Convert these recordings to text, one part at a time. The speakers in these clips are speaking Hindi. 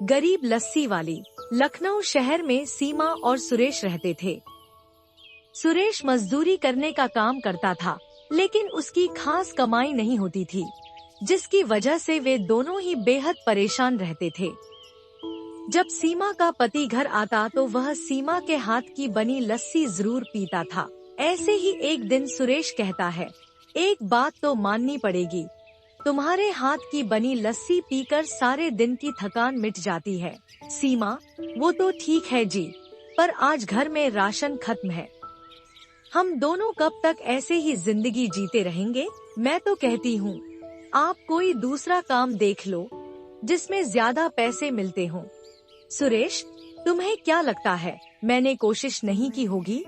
गरीब लस्सी वाली। लखनऊ शहर में सीमा और सुरेश रहते थे। सुरेश मजदूरी करने का काम करता था, लेकिन उसकी खास कमाई नहीं होती थी, जिसकी वजह से वे दोनों ही बेहद परेशान रहते थे। जब सीमा का पति घर आता तो वह सीमा के हाथ की बनी लस्सी जरूर पीता था। ऐसे ही एक दिन सुरेश कहता है, एक बात तो माननी पड़ेगी, तुम्हारे हाथ की बनी लस्सी पीकर सारे दिन की थकान मिट जाती है। सीमा, वो तो ठीक है जी, पर आज घर में राशन खत्म है। हम दोनों कब तक ऐसे ही जिंदगी जीते रहेंगे? मैं तो कहती हूँ, आप कोई दूसरा काम देख लो, जिसमें ज्यादा पैसे मिलते हों। सुरेश, तुम्हें क्या लगता है मैंने कोशिश नहीं की होगी?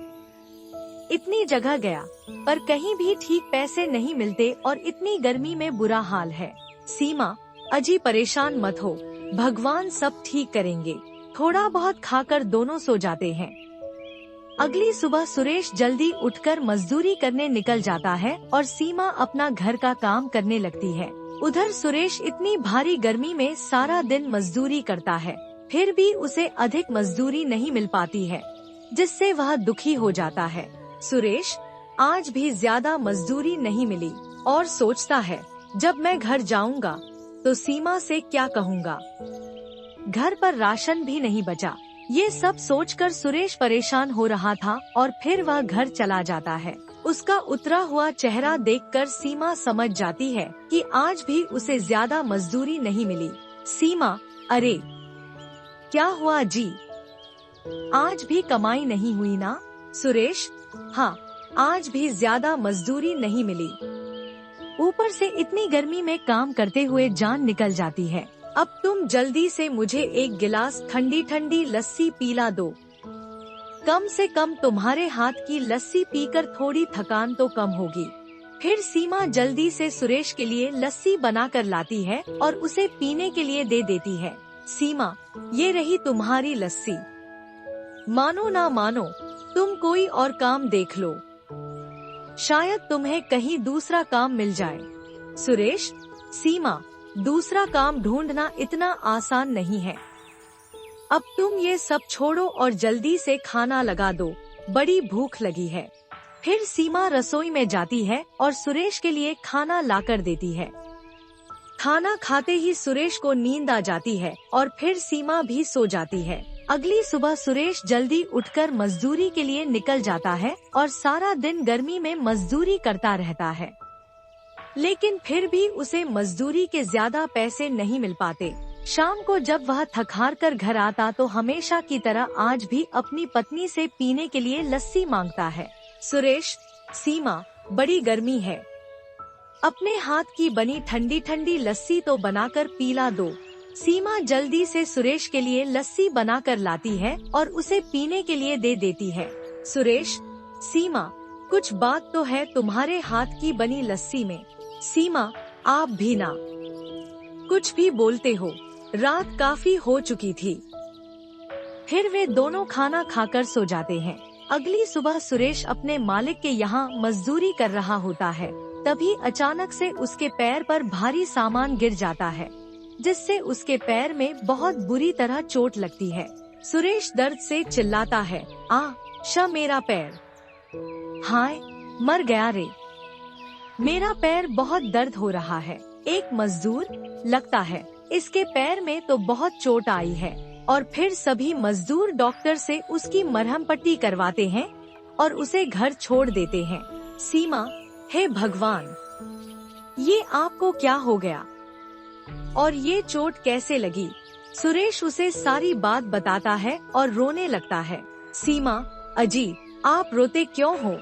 इतनी जगह गया, पर कहीं भी ठीक पैसे नहीं मिलते और इतनी गर्मी में बुरा हाल है। सीमा, अजी परेशान मत हो, भगवान सब ठीक करेंगे। थोड़ा बहुत खाकर दोनों सो जाते हैं। अगली सुबह सुरेश जल्दी उठकर मजदूरी करने निकल जाता है और सीमा अपना घर का काम करने लगती है। उधर सुरेश इतनी भारी गर्मी में सारा दिन मजदूरी करता है, फिर भी उसे अधिक मजदूरी नहीं मिल पाती है, जिससे वह दुखी हो जाता है। सुरेश आज भी ज्यादा मजदूरी नहीं मिली और सोचता है, जब मैं घर जाऊंगा तो सीमा से क्या कहूँगा। घर पर राशन भी नहीं बचा। ये सब सोचकर सुरेश परेशान हो रहा था और फिर वह घर चला जाता है। उसका उतरा हुआ चेहरा देखकर सीमा समझ जाती है कि आज भी उसे ज्यादा मजदूरी नहीं मिली। सीमा, अरे क्या हुआ जी, आज भी कमाई नहीं हुई ना? सुरेश, हाँ, आज भी ज्यादा मजदूरी नहीं मिली। ऊपर से इतनी गर्मी में काम करते हुए जान निकल जाती है। अब तुम जल्दी से मुझे एक गिलास ठंडी ठंडी लस्सी पिला दो। कम से कम तुम्हारे हाथ की लस्सी पीकर थोड़ी थकान तो कम होगी। फिर सीमा जल्दी से सुरेश के लिए लस्सी बनाकर लाती है और उसे पीने के लिए दे देती है। सीमा, ये रही तुम्हारी लस्सी। मानो ना मानो, तुम कोई और काम देख लो, शायद तुम्हें कहीं दूसरा काम मिल जाए। सुरेश, सीमा, दूसरा काम ढूंढना इतना आसान नहीं है। अब तुम ये सब छोड़ो और जल्दी से खाना लगा दो, बड़ी भूख लगी है। फिर सीमा रसोई में जाती है और सुरेश के लिए खाना लाकर देती है। खाना खाते ही सुरेश को नींद आ जाती है और फिर सीमा भी सो जाती है। अगली सुबह सुरेश जल्दी उठकर मजदूरी के लिए निकल जाता है और सारा दिन गर्मी में मजदूरी करता रहता है, लेकिन फिर भी उसे मजदूरी के ज्यादा पैसे नहीं मिल पाते। शाम को जब वह थक हार कर घर आता तो हमेशा की तरह आज भी अपनी पत्नी से पीने के लिए लस्सी मांगता है। सुरेश, सीमा, बड़ी गर्मी है, अपने हाथ की बनी ठंडी ठंडी लस्सी तो बनाकर पिला दो। सीमा जल्दी से सुरेश के लिए लस्सी बनाकर लाती है और उसे पीने के लिए दे देती है। सुरेश, सीमा, कुछ बात तो है तुम्हारे हाथ की बनी लस्सी में। सीमा, आप भी ना कुछ भी बोलते हो, रात काफी हो चुकी थी। फिर वे दोनों खाना खाकर सो जाते हैं। अगली सुबह सुरेश अपने मालिक के यहाँ मजदूरी कर रहा होता है, तभी अचानक से उसके पैर पर भारी सामान गिर जाता है, जिससे उसके पैर में बहुत बुरी तरह चोट लगती है। सुरेश दर्द से चिल्लाता है, शा मेरा पैर, हाय मर गया रे, मेरा पैर बहुत दर्द हो रहा है। एक मजदूर, लगता है इसके पैर में तो बहुत चोट आई है। और फिर सभी मजदूर डॉक्टर से उसकी मरहम पट्टी करवाते हैं और उसे घर छोड़ देते हैं। सीमा, हे भगवान, ये आपको क्या हो गया और ये चोट कैसे लगी? सुरेश उसे सारी बात बताता है और रोने लगता है। सीमा, अजी, आप रोते क्यों हो?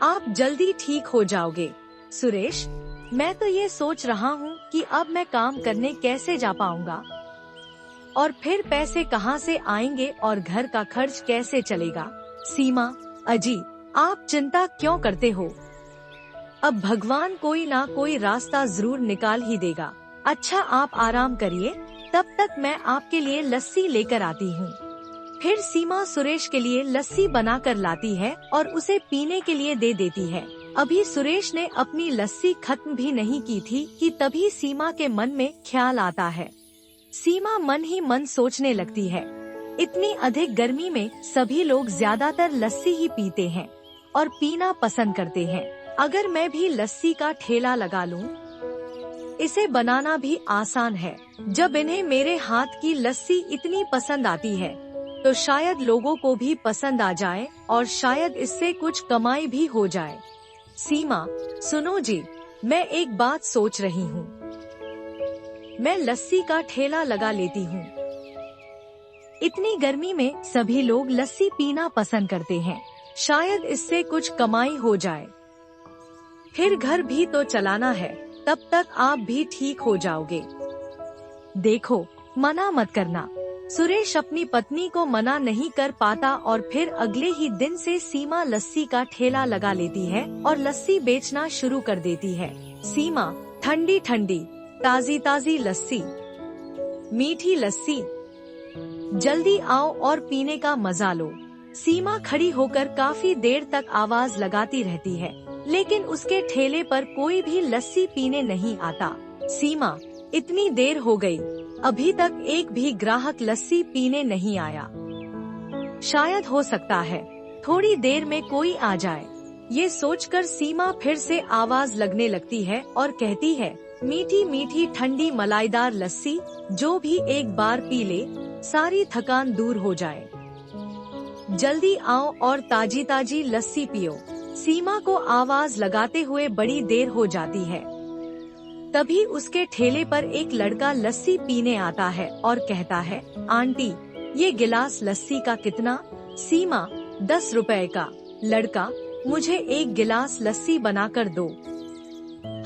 आप जल्दी ठीक हो जाओगे। सुरेश, मैं तो ये सोच रहा हूँ कि अब मैं काम करने कैसे जा पाऊंगा और फिर पैसे कहाँ से आएंगे और घर का खर्च कैसे चलेगा। सीमा, अजी, आप चिंता क्यों करते हो? अब भगवान कोई ना कोई रास्ता जरूर निकाल ही देगा। अच्छा, आप आराम करिए, तब तक मैं आपके लिए लस्सी लेकर आती हूँ। फिर सीमा सुरेश के लिए लस्सी बनाकर लाती है और उसे पीने के लिए दे देती है। अभी सुरेश ने अपनी लस्सी खत्म भी नहीं की थी कि तभी सीमा के मन में ख्याल आता है, सीमा मन ही मन सोचने लगती है, इतनी अधिक गर्मी में सभी लोग ज्यादातर लस्सी ही पीते हैं और पीना पसंद करते हैं। अगर मैं भी लस्सी का ठेला लगा लूं, इसे बनाना भी आसान है। जब इन्हें मेरे हाथ की लस्सी इतनी पसंद आती है, तो शायद लोगों को भी पसंद आ जाए और शायद इससे कुछ कमाई भी हो जाए। सीमा, सुनो जी, मैं एक बात सोच रही हूँ। मैं लस्सी का ठेला लगा लेती हूँ। इतनी गर्मी में सभी लोग लस्सी पीना पसंद करते हैं, शायद इससे कुछ कमाई हो जाए। फिर घर भी तो चलाना है, तब तक आप भी ठीक हो जाओगे। देखो, मना मत करना। सुरेश अपनी पत्नी को मना नहीं कर पाता और फिर अगले ही दिन से सीमा लस्सी का ठेला लगा लेती है और लस्सी बेचना शुरू कर देती है। सीमा, ठंडी ठंडी ताजी ताजी लस्सी, मीठी लस्सी, जल्दी आओ और पीने का मजा लो। सीमा खड़ी होकर काफी देर तक आवाज लगाती रहती है, लेकिन उसके ठेले पर कोई भी लस्सी पीने नहीं आता। सीमा, इतनी देर हो गई, अभी तक एक भी ग्राहक लस्सी पीने नहीं आया। शायद हो सकता है थोड़ी देर में कोई आ जाए। ये सोचकर सीमा फिर से आवाज लगने लगती है और कहती है, मीठी मीठी ठंडी मलाईदार लस्सी, जो भी एक बार पी ले सारी थकान दूर हो जाए। जल्दी आओ और ताजी ताजी लस्सी पियो। सीमा को आवाज लगाते हुए बड़ी देर हो जाती है। तभी उसके ठेले पर एक लड़का लस्सी पीने आता है और कहता है, आंटी, ये गिलास लस्सी का कितना? सीमा, 10 रुपए का। लड़का, मुझे एक गिलास लस्सी बनाकर दो।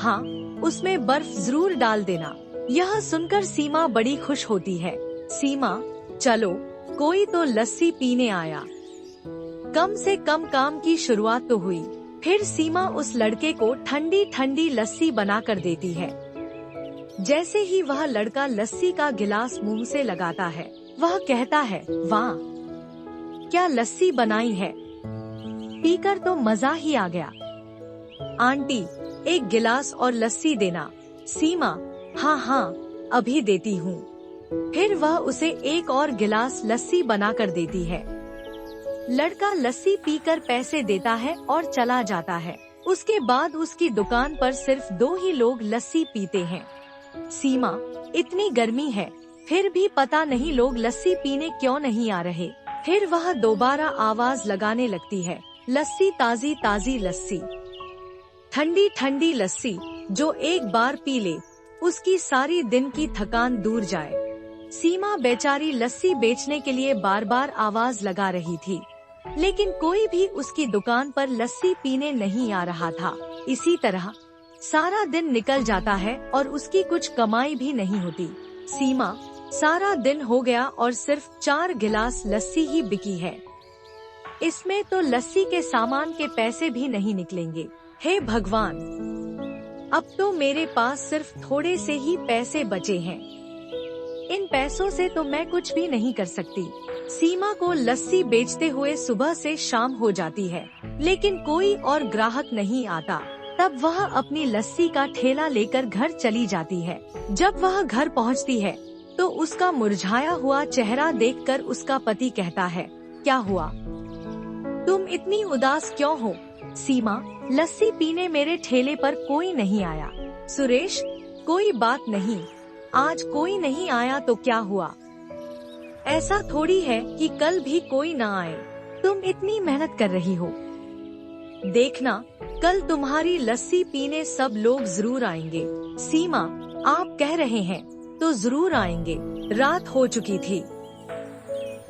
हाँ, उसमें बर्फ जरूर डाल देना। यह सुनकर सीमा बड़ी खुश होती है। सीमा, चलो, कोई तो लस्सी पीने आया। कम से कम काम की शुरुआत तो हुई। फिर सीमा उस लड़के को ठंडी ठंडी लस्सी बना कर देती है। जैसे ही वह लड़का लस्सी का गिलास मुंह से लगाता है, वह कहता है, वाह, क्या लस्सी बनाई है, पीकर तो मजा ही आ गया। आंटी, एक गिलास और लस्सी देना। सीमा, हाँ हाँ, अभी देती हूँ। फिर वह उसे एक और गिलास लस्सी बना कर देती है। लड़का लस्सी पीकर पैसे देता है और चला जाता है। उसके बाद उसकी दुकान पर सिर्फ 2 ही लोग लस्सी पीते हैं। सीमा, इतनी गर्मी है, फिर भी पता नहीं लोग लस्सी पीने क्यों नहीं आ रहे। फिर वह दोबारा आवाज लगाने लगती है, लस्सी ताजी ताजी लस्सी, ठंडी ठंडी लस्सी, जो एक बार पी ले उसकी सारी दिन की थकान दूर जाए। सीमा बेचारी लस्सी बेचने के लिए बार बार आवाज लगा रही थी, लेकिन कोई भी उसकी दुकान पर लस्सी पीने नहीं आ रहा था। इसी तरह सारा दिन निकल जाता है और उसकी कुछ कमाई भी नहीं होती। सीमा, सारा दिन हो गया और सिर्फ 4 गिलास लस्सी ही बिकी है। इसमें तो लस्सी के सामान के पैसे भी नहीं निकलेंगे। हे भगवान, अब तो मेरे पास सिर्फ थोड़े से ही पैसे बचे हैं। इन पैसों से तो मैं कुछ भी नहीं कर सकती। सीमा को लस्सी बेचते हुए सुबह से शाम हो जाती है, लेकिन कोई और ग्राहक नहीं आता। तब वह अपनी लस्सी का ठेला लेकर घर चली जाती है। जब वह घर पहुंचती है, तो उसका मुरझाया हुआ चेहरा देखकर उसका पति कहता है, क्या हुआ, तुम इतनी उदास क्यों हो? सीमा, लस्सी पीने मेरे ठेले पर कोई नहीं आया। सुरेश, कोई बात नहीं, आज कोई नहीं आया तो क्या हुआ? ऐसा थोड़ी है कि कल भी कोई ना आए। तुम इतनी मेहनत कर रही हो, देखना कल तुम्हारी लस्सी पीने सब लोग जरूर आएंगे। सीमा, आप कह रहे हैं तो जरूर आएंगे। रात हो चुकी थी।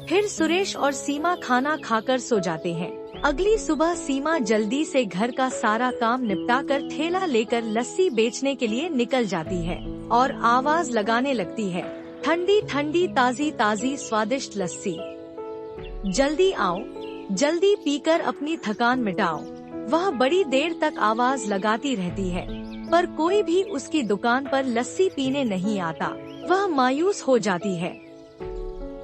फिर सुरेश और सीमा खाना खाकर सो जाते हैं। अगली सुबह सीमा जल्दी से घर का सारा काम निपटाकर ठेला लेकर लस्सी बेचने के लिए निकल जाती है और आवाज लगाने लगती है, ठंडी ठंडी ताजी ताजी स्वादिष्ट लस्सी, जल्दी आओ, जल्दी पीकर अपनी थकान मिटाओ। वह बड़ी देर तक आवाज लगाती रहती है, पर कोई भी उसकी दुकान पर लस्सी पीने नहीं आता। वह मायूस हो जाती है।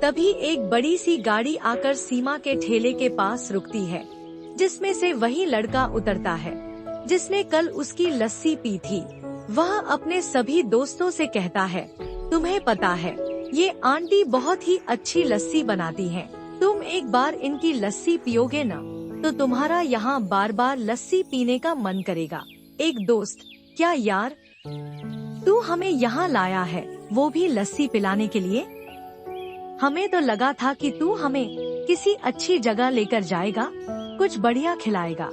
तभी एक बड़ी सी गाड़ी आकर सीमा के ठेले के पास रुकती है, जिसमें से वही लड़का उतरता है जिसने कल उसकी लस्सी पी थी। वह अपने सभी दोस्तों से कहता है, तुम्हें पता है ये आंटी बहुत ही अच्छी लस्सी बनाती हैं। तुम एक बार इनकी लस्सी पियोगे ना, तो तुम्हारा यहाँ बार बार लस्सी पीने का मन करेगा। एक दोस्त, क्या यार, तू हमें यहाँ लाया है, वो भी लस्सी पिलाने के लिए? हमें तो लगा था कि तू हमें किसी अच्छी जगह लेकर जाएगा, कुछ बढ़िया खिलाएगा।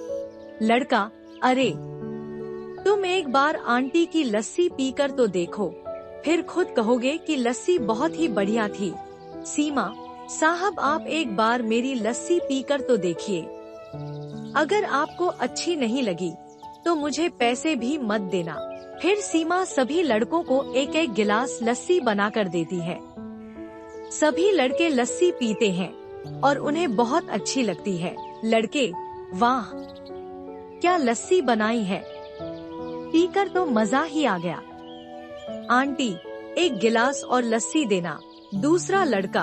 लड़का, अरे तुम एक बार आंटी की लस्सी पीकर तो देखो, फिर खुद कहोगे कि लस्सी बहुत ही बढ़िया थी। सीमा साहब, आप एक बार मेरी लस्सी पीकर तो देखिए। अगर आपको अच्छी नहीं लगी तो मुझे पैसे भी मत देना। फिर सीमा सभी लड़कों को एक एक गिलास लस्सी बनाकर देती है। सभी लड़के लस्सी पीते हैं और उन्हें बहुत अच्छी लगती है। लड़के, वाह क्या लस्सी बनाई है, पीकर तो मजा ही आ गया। आंटी, एक गिलास और लस्सी देना। दूसरा लड़का,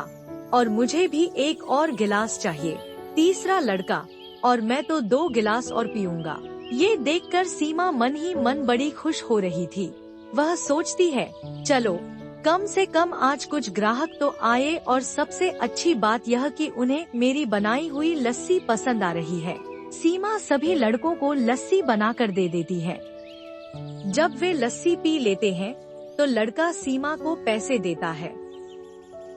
और मुझे भी एक और गिलास चाहिए। तीसरा लड़का, और मैं तो 2 गिलास और पीऊंगा। ये देखकर सीमा मन ही मन बड़ी खुश हो रही थी। वह सोचती है, चलो कम से कम आज कुछ ग्राहक तो आए, और सबसे अच्छी बात यह कि उन्हें मेरी बनाई हुई लस्सी पसंद आ रही है। सीमा सभी लड़कों को लस्सी बनाकर दे देती है। जब वे लस्सी पी लेते हैं तो लड़का सीमा को पैसे देता है।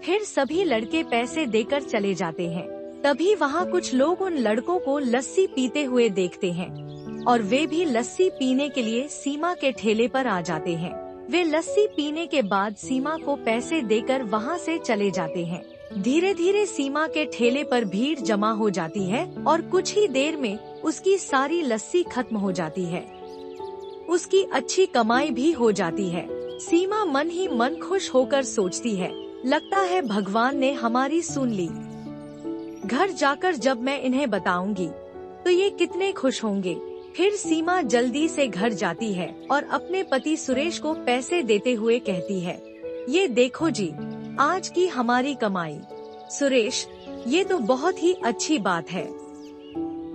फिर सभी लड़के पैसे देकर चले जाते हैं। तभी वहाँ कुछ लोग उन लड़कों को लस्सी पीते हुए देखते हैं और वे भी लस्सी पीने के लिए सीमा के ठेले पर आ जाते हैं। वे लस्सी पीने के बाद सीमा को पैसे देकर वहाँ से चले जाते हैं। धीरे धीरे सीमा के ठेले पर भीड़ जमा हो जाती है और कुछ ही देर में उसकी सारी लस्सी खत्म हो जाती है। उसकी अच्छी कमाई भी हो जाती है। सीमा मन ही मन खुश होकर सोचती है, लगता है भगवान ने हमारी सुन ली। घर जाकर जब मैं इन्हें बताऊंगी तो ये कितने खुश होंगे। फिर सीमा जल्दी से घर जाती है और अपने पति सुरेश को पैसे देते हुए कहती है, ये देखो जी, आज की हमारी कमाई। सुरेश, ये तो बहुत ही अच्छी बात है।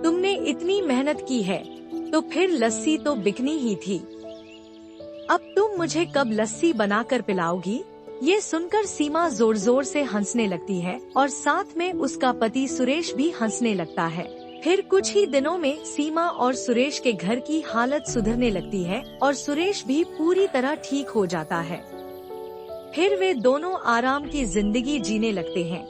तुमने इतनी मेहनत की है तो फिर लस्सी तो बिकनी ही थी। अब तुम मुझे कब लस्सी बनाकर पिलाओगी? ये सुनकर सीमा जोर जोर से हंसने लगती है और साथ में उसका पति सुरेश भी हंसने लगता है। फिर कुछ ही दिनों में सीमा और सुरेश के घर की हालत सुधरने लगती है और सुरेश भी पूरी तरह ठीक हो जाता है। फिर वे दोनों आराम की जिंदगी जीने लगते हैं।